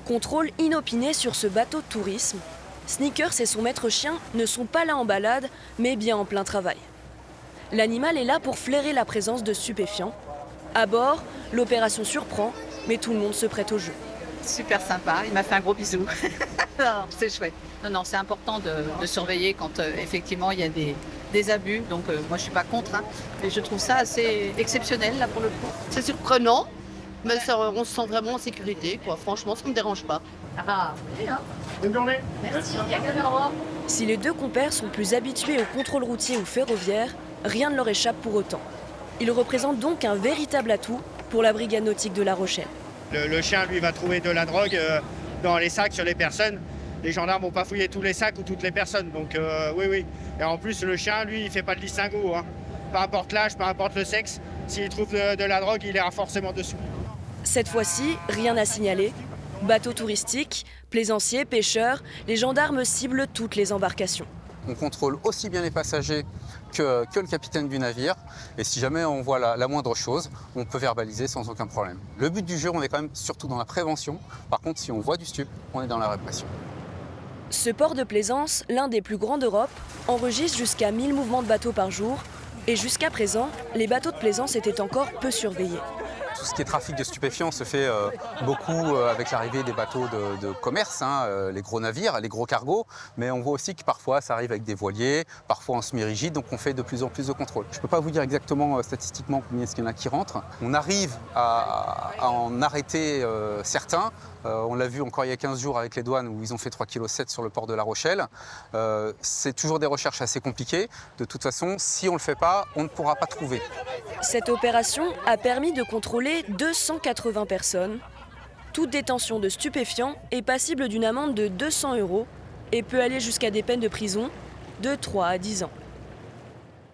Contrôle inopiné sur ce bateau de tourisme. Sneakers et son maître chien ne sont pas là en balade, mais bien en plein travail. L'animal est là pour flairer la présence de stupéfiants. À bord, l'opération surprend, mais tout le monde se prête au jeu. Super sympa, il m'a fait un gros bisou. C'est chouette. Non, c'est important de surveiller quand effectivement il y a des abus. Donc moi je suis pas contre, hein, mais je trouve ça assez exceptionnel là pour le coup. C'est surprenant, mais on se sent vraiment en sécurité, quoi. Franchement, ça ne me dérange pas. Ah, oui, hein. Bonne journée. Merci, il y a qu'à au revoir. Si les deux compères sont plus habitués au contrôle routier ou ferroviaire, rien ne leur échappe pour autant. Ils représentent donc un véritable atout pour la brigade nautique de La Rochelle. Le chien, lui, va trouver de la drogue dans les sacs sur les personnes. Les gendarmes vont pas fouiller tous les sacs ou toutes les personnes. Donc oui. Et en plus, le chien, lui, il fait pas de distinguo, hein. Peu importe l'âge, peu importe le sexe. S'il trouve de la drogue, il ira forcément dessus. Cette fois-ci, rien à signaler. Bateaux touristiques, plaisanciers, pêcheurs, les gendarmes ciblent toutes les embarcations. On contrôle aussi bien les passagers que le capitaine du navire. Et si jamais on voit la moindre chose, on peut verbaliser sans aucun problème. Le but du jeu, on est quand même surtout dans la prévention. Par contre, si on voit du stup, on est dans la répression. Ce port de plaisance, l'un des plus grands d'Europe, enregistre jusqu'à 1000 mouvements de bateaux par jour. Et jusqu'à présent, les bateaux de plaisance étaient encore peu surveillés. Tout ce qui est trafic de stupéfiants se fait beaucoup avec l'arrivée des bateaux de commerce, hein, les gros navires, les gros cargos. Mais on voit aussi que parfois ça arrive avec des voiliers, parfois en semi-rigide, donc on fait de plus en plus de contrôles. Je ne peux pas vous dire exactement statistiquement combien est-ce qu'il y en a qui rentrent. On arrive à en arrêter certains. On l'a vu encore il y a 15 jours avec les douanes où ils ont fait 3,7 kg sur le port de La Rochelle. C'est toujours des recherches assez compliquées. De toute façon, si on ne le fait pas, on ne pourra pas trouver. Cette opération a permis de contrôler 280 personnes. Toute détention de stupéfiants est passible d'une amende de 200 € et peut aller jusqu'à des peines de prison de 3 à 10 ans.